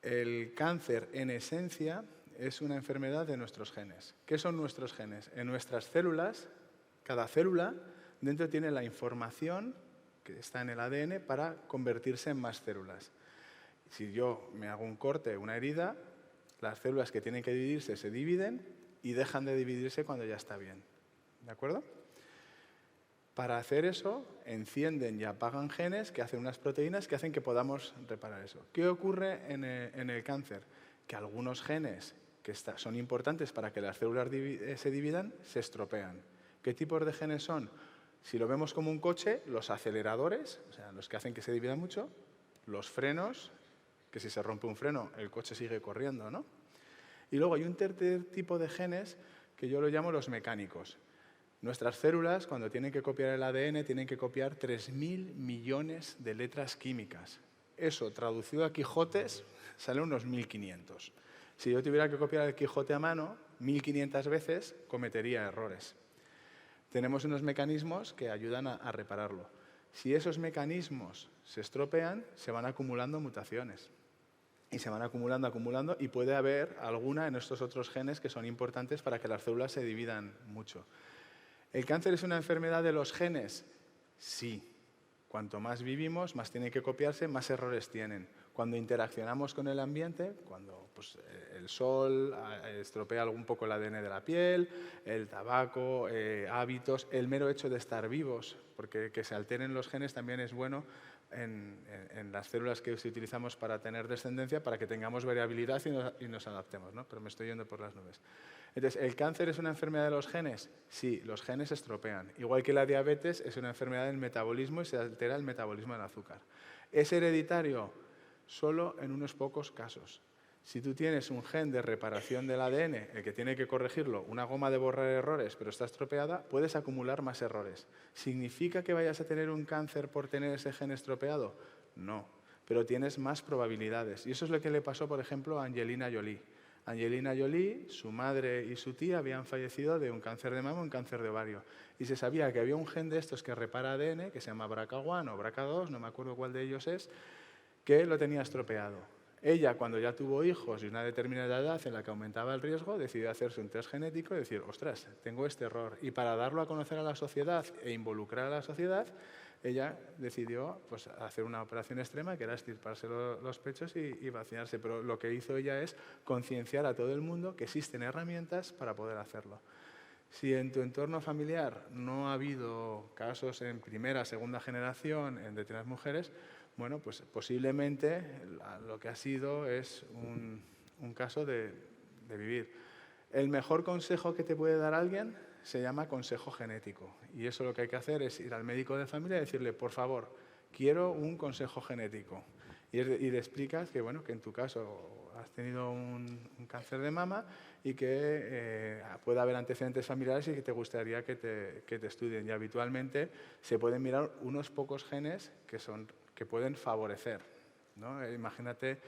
El cáncer, en esencia, es una enfermedad de nuestros genes. ¿Qué son nuestros genes? En nuestras células, cada célula dentro tiene la información que está en el ADN para convertirse en más células. Si yo me hago un corte, una herida, las células que tienen que dividirse se dividen y dejan de dividirse cuando ya está bien. ¿De acuerdo? Para hacer eso, encienden y apagan genes que hacen unas proteínas que hacen que podamos reparar eso. ¿Qué ocurre en el cáncer? Que algunos genes que son importantes para que las células se dividan, se estropean. ¿Qué tipos de genes son? Si lo vemos como un coche, los aceleradores, o sea, los que hacen que se divida mucho, los frenos, que si se rompe un freno, el coche sigue corriendo, ¿no? Y luego hay un tercer tipo de genes que yo lo llamo los mecánicos. Nuestras células, cuando tienen que copiar el ADN, tienen que copiar 3.000 millones de letras químicas. Eso, traducido a Quijotes, sale unos 1.500. Si yo tuviera que copiar el Quijote a mano, 1.500 veces cometería errores. Tenemos unos mecanismos que ayudan a repararlo. Si esos mecanismos se estropean, se van acumulando mutaciones. Y se van acumulando, y puede haber alguna en estos otros genes que son importantes para que las células se dividan mucho. ¿El cáncer es una enfermedad de los genes? Sí. Cuanto más vivimos, más tienen que copiarse, más errores tienen. Cuando interaccionamos con el ambiente, cuando pues, el sol estropea un poco el ADN de la piel, el tabaco, hábitos, el mero hecho de estar vivos, porque que se alteren los genes también es bueno en las células que utilizamos para tener descendencia, para que tengamos variabilidad y nos adaptemos, ¿no? Pero me estoy yendo por las nubes. Entonces, ¿el cáncer es una enfermedad de los genes? Sí, los genes se estropean. Igual que la diabetes es una enfermedad del metabolismo y se altera el metabolismo del azúcar. ¿Es hereditario? Solo en unos pocos casos. Si tú tienes un gen de reparación del ADN, el que tiene que corregirlo, una goma de borrar errores, pero está estropeada, puedes acumular más errores. ¿Significa que vayas a tener un cáncer por tener ese gen estropeado? No, pero tienes más probabilidades. Y eso es lo que le pasó, por ejemplo, a Angelina Jolie. Angelina Jolie, su madre y su tía habían fallecido de un cáncer de mama o un cáncer de ovario. Y se sabía que había un gen de estos que repara ADN, que se llama BRCA1 o BRCA2, no me acuerdo cuál de ellos es, que lo tenía estropeado. Ella, cuando ya tuvo hijos y una determinada edad en la que aumentaba el riesgo, decidió hacerse un test genético y decir, ostras, tengo este error. Y para darlo a conocer a la sociedad e involucrar a la sociedad, ella decidió pues, hacer una operación extrema, que era extirparse los pechos y vaciarse. Pero lo que hizo ella es concienciar a todo el mundo que existen herramientas para poder hacerlo. Si en tu entorno familiar no ha habido casos en primera, segunda generación en determinadas mujeres, bueno, pues posiblemente lo que ha sido es un caso de vivir. El mejor consejo que te puede dar alguien se llama consejo genético. Y eso lo que hay que hacer es ir al médico de familia y decirle, por favor, quiero un consejo genético. Y le explicas que, bueno, que en tu caso has tenido un cáncer de mama y que puede haber antecedentes familiares y que te gustaría que te estudien. Y habitualmente se pueden mirar unos pocos genes que pueden favorecer, ¿no? Imagínate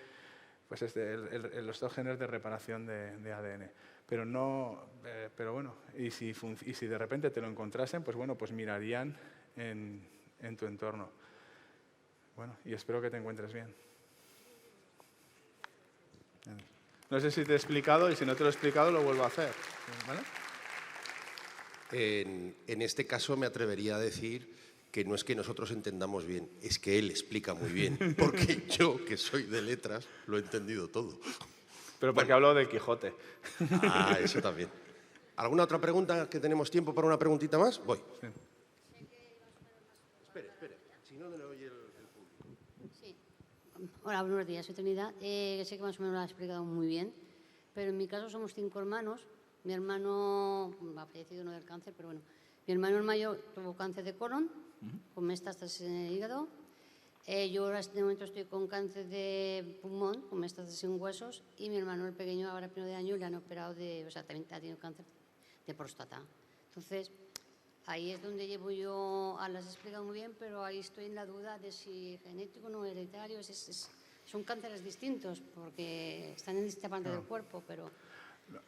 pues los 2 genes de reparación de ADN. Pero bueno, y si de repente te lo encontrasen, pues bueno, pues mirarían en tu entorno. Bueno, y espero que te encuentres bien. No sé si te he explicado, y si no te lo he explicado, lo vuelvo a hacer, ¿vale? En este caso me atrevería a decir que no es que nosotros entendamos bien, es que él explica muy bien, porque yo, que soy de letras, lo he entendido todo. Pero porque hablo del Quijote. Ah, eso también. ¿Alguna otra pregunta? ¿Que tenemos tiempo para una preguntita más? Voy. Sí. Espere, si no le oye el público. Sí. Hola, buenos días, soy Trinidad. Sé que más o menos lo has explicado muy bien, pero en mi caso somos 5 hermanos. Mi hermano ha fallecido no del cáncer, pero bueno. Mi hermano el mayor tuvo cáncer de colon, con metástasis en el hígado. Yo ahora de momento estoy con cáncer de pulmón, con metástasis en huesos, y mi hermano el pequeño ahora primero de año le han operado también ha tenido cáncer de próstata. Entonces, ahí es donde llevo yo, lo has explicado muy bien, pero ahí estoy en la duda de si genético o no hereditario, son cánceres distintos, porque están en distinta parte del cuerpo, pero...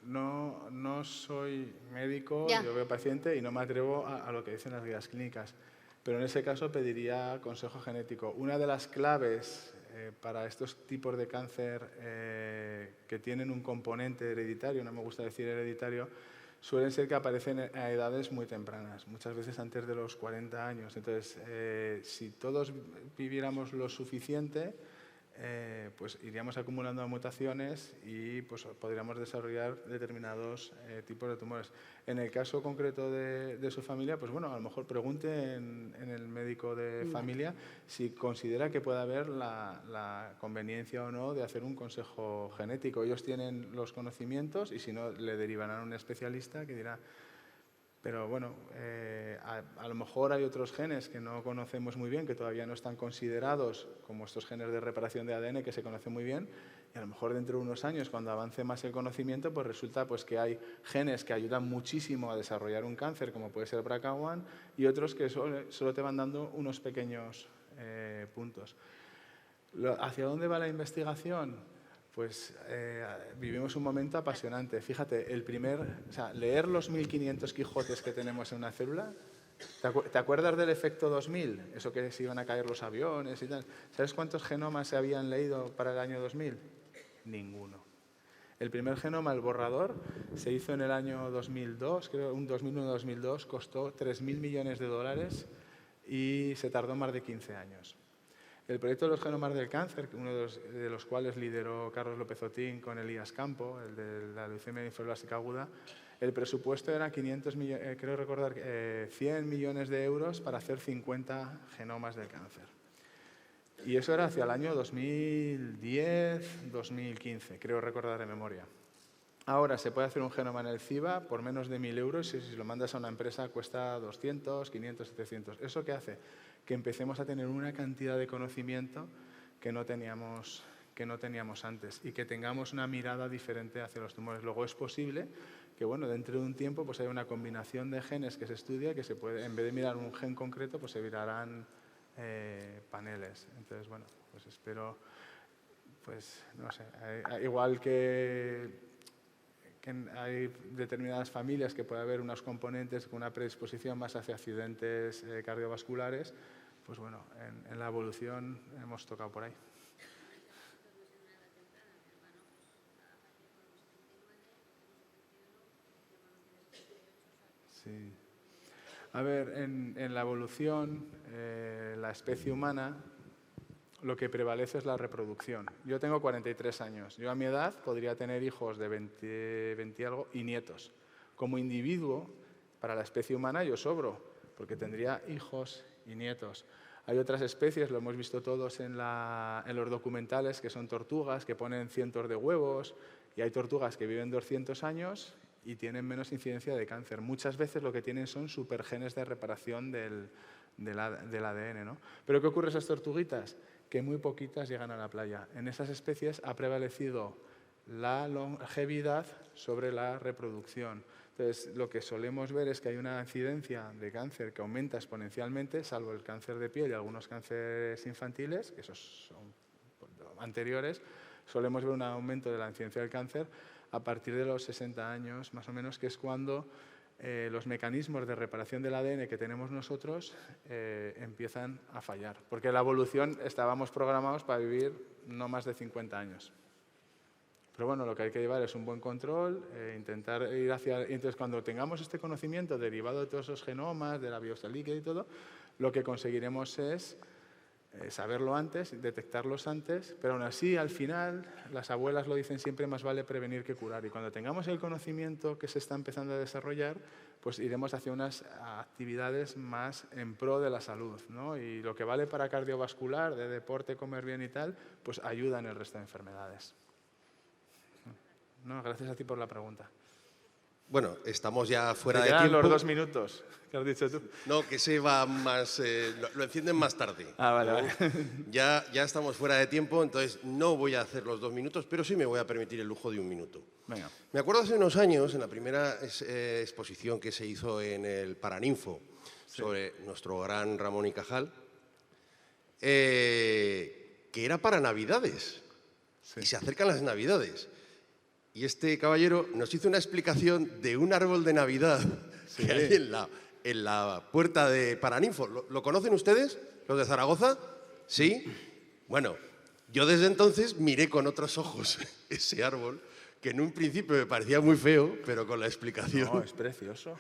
No soy médico, Ya. yo veo paciente y no me atrevo a lo que dicen las guías clínicas. Pero en ese caso pediría consejo genético. Una de las claves para estos tipos de cáncer que tienen un componente hereditario, no me gusta decir hereditario, suelen ser que aparecen a edades muy tempranas, muchas veces antes de los 40 años. Entonces, si todos viviéramos lo suficiente, pues iríamos acumulando mutaciones y pues, podríamos desarrollar determinados tipos de tumores. En el caso concreto de su familia, pues bueno, a lo mejor pregunte en el médico de familia si considera que puede haber la conveniencia o no de hacer un consejo genético. Ellos tienen los conocimientos y si no, le derivarán a un especialista que dirá... Pero bueno, a lo mejor hay otros genes que no conocemos muy bien, que todavía no están considerados como estos genes de reparación de ADN que se conocen muy bien, y a lo mejor dentro de unos años, cuando avance más el conocimiento, pues resulta pues, que hay genes que ayudan muchísimo a desarrollar un cáncer, como puede ser BRCA1, y otros que solo te van dando unos pequeños puntos. ¿Hacia dónde va la investigación? Pues vivimos un momento apasionante. Fíjate, leer los 1500 Quijotes que tenemos en una célula, ¿te acuerdas del efecto 2000? Eso que se iban a caer los aviones y tal. ¿Sabes cuántos genomas se habían leído para el año 2000? Ninguno. El primer genoma, el borrador, se hizo en el año 2002, creo, un 2001-2002, costó 3.000 millones de dólares y se tardó más de 15 años. El proyecto de los genomas del cáncer, uno de los cuales lideró Carlos López Otín con Elías Campo, el de la leucemia linfoblástica aguda, el presupuesto era 500 millones, creo recordar, 100 millones de euros para hacer 50 genomas del cáncer. Y eso era hacia el año 2010, 2015, creo recordar de memoria. Ahora se puede hacer un genoma en el CIBA por menos de 1.000 euros y si lo mandas a una empresa cuesta 200, 500, 700. ¿Eso qué hace? Que empecemos a tener una cantidad de conocimiento que no teníamos antes y que tengamos una mirada diferente hacia los tumores. Luego es posible que, bueno, dentro de un tiempo pues haya una combinación de genes que se estudia que se puede, en vez de mirar un gen concreto, pues se mirarán paneles. Entonces, bueno, pues espero, pues no sé, igual que hay determinadas familias que puede haber unos componentes con una predisposición más hacia accidentes cardiovasculares, pues bueno, en la evolución hemos tocado por ahí. Sí. A ver, en la evolución, la especie humana, lo que prevalece es la reproducción. Yo tengo 43 años. Yo a mi edad podría tener hijos de 20 y algo y nietos. Como individuo, para la especie humana yo sobro, porque tendría hijos y nietos. Hay otras especies, lo hemos visto todos en los documentales, que son tortugas, que ponen cientos de huevos, y hay tortugas que viven 200 años y tienen menos incidencia de cáncer. Muchas veces lo que tienen son supergenes de reparación del ADN, ¿no? ¿Pero qué ocurre a esas tortuguitas? Que muy poquitas llegan a la playa. En esas especies ha prevalecido la longevidad sobre la reproducción. Entonces, lo que solemos ver es que hay una incidencia de cáncer que aumenta exponencialmente, salvo el cáncer de piel y algunos cánceres infantiles, que esos son anteriores. Solemos ver un aumento de la incidencia del cáncer a partir de los 60 años, más o menos, que es cuando los mecanismos de reparación del ADN que tenemos nosotros empiezan a fallar. Porque la evolución estábamos programados para vivir no más de 50 años. Pero bueno, lo que hay que llevar es un buen control, intentar ir hacia... Entonces, cuando tengamos este conocimiento derivado de todos esos genomas, de la biopsia líquida y todo, lo que conseguiremos es saberlo antes, detectarlos antes, pero aún así, al final, las abuelas lo dicen siempre, más vale prevenir que curar. Y cuando tengamos el conocimiento que se está empezando a desarrollar, pues iremos hacia unas actividades más en pro de la salud, ¿no? Y lo que vale para cardiovascular, de deporte, comer bien y tal, pues ayuda en el resto de enfermedades. No, gracias a ti por la pregunta. Bueno, estamos ya fuera de Te quedan tiempo. los 2 minutos que has dicho tú. No, que se va más... lo encienden más tarde. Ah, vale, ¿no? vale. Ya estamos fuera de tiempo, entonces no voy a hacer los 2 minutos, pero sí me voy a permitir el lujo de 1 minuto. Venga. Me acuerdo hace unos años, en la primera exposición que se hizo en el Paraninfo, sobre nuestro gran Ramón y Cajal, que era para Navidades. Sí. Y se acercan las Navidades. Y este caballero nos hizo una explicación de un árbol de Navidad que hay en la puerta de Paraninfo. ¿Lo conocen ustedes, los de Zaragoza? ¿Sí? Bueno, yo desde entonces miré con otros ojos ese árbol, que en un principio me parecía muy feo, pero con la explicación... No, es precioso.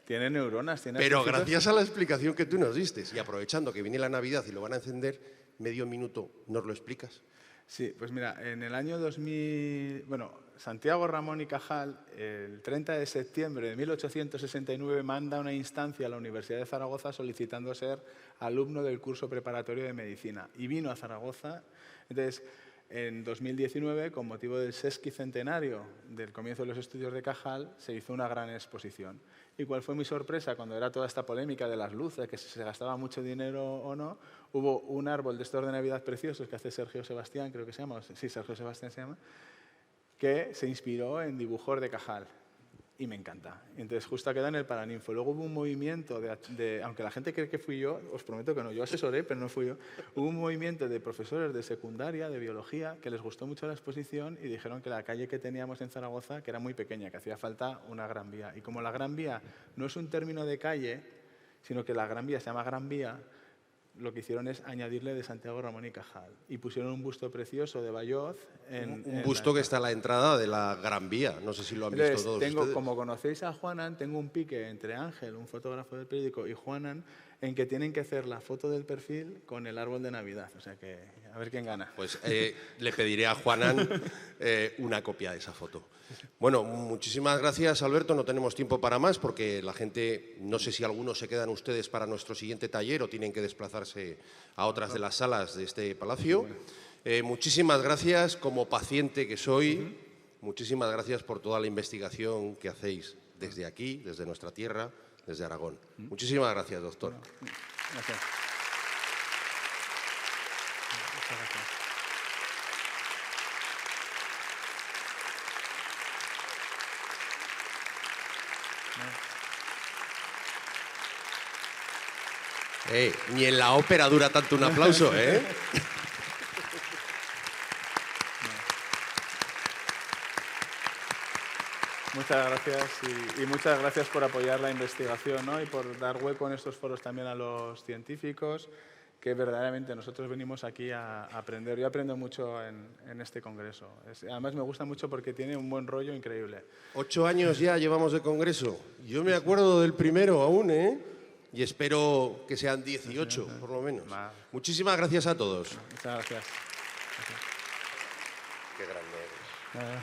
Tiene neuronas, tiene... Pero trocitos. gracias a la explicación que tú nos diste, y aprovechando que viene la Navidad y lo van a encender, medio minuto, ¿nos lo explicas? Sí, pues mira, en el año 2000... Bueno, Santiago Ramón y Cajal, el 30 de septiembre de 1869, manda una instancia a la Universidad de Zaragoza solicitando ser alumno del curso preparatorio de medicina. Y vino a Zaragoza. Entonces, en 2019, con motivo del sesquicentenario del comienzo de los estudios de Cajal, se hizo una gran exposición. ¿Y cuál fue mi sorpresa cuando era toda esta polémica de las luces, que si se gastaba mucho dinero o no? Hubo un árbol de estos de Navidad preciosos que hace Sergio Sebastián, creo que se llama, sí, Sergio Sebastián se llama, que se inspiró en dibujos de Cajal. Y me encanta. Entonces, justo queda en el Paraninfo. Luego hubo un movimiento, aunque la gente cree que fui yo, os prometo que no, yo asesoré, pero no fui yo. Hubo un movimiento de profesores de secundaria, de biología, que les gustó mucho la exposición y dijeron que la calle que teníamos en Zaragoza, que era muy pequeña, que hacía falta una gran vía. Y como la Gran Vía no es un término de calle, sino que la Gran Vía se llama Gran Vía, lo que hicieron es añadirle de Santiago Ramón y Cajal. Y pusieron un busto precioso de Bayoz. Un busto que está a la entrada de la Gran Vía. No sé si lo han visto todos ustedes. Como conocéis a Juanan, tengo un pique entre Ángel, un fotógrafo del periódico, y Juanan, en que tienen que hacer la foto del perfil con el árbol de Navidad. O sea que, a ver quién gana. Pues le pediré a Juanan una copia de esa foto. Bueno, muchísimas gracias, Alberto. No tenemos tiempo para más porque la gente, no sé si algunos se quedan ustedes para nuestro siguiente taller o tienen que desplazarse a otras de las salas de este palacio. Muchísimas gracias, como paciente que soy, muchísimas gracias por toda la investigación que hacéis desde aquí, desde nuestra tierra, desde Aragón. Muchísimas gracias, doctor. Gracias. Muchas gracias. Ni en la ópera dura tanto un aplauso, ¿eh? Muchas gracias y muchas gracias por apoyar la investigación, ¿no? Y por dar hueco en estos foros también a los científicos, que verdaderamente nosotros venimos aquí a aprender. Yo aprendo mucho en este congreso. Además me gusta mucho porque tiene un buen rollo increíble. 8 años ya llevamos de congreso. Yo me acuerdo del primero aún, ¿eh? y espero que sean 18, por lo menos. Vale. Muchísimas gracias a todos. Muchas gracias. Qué grande eres. Nada.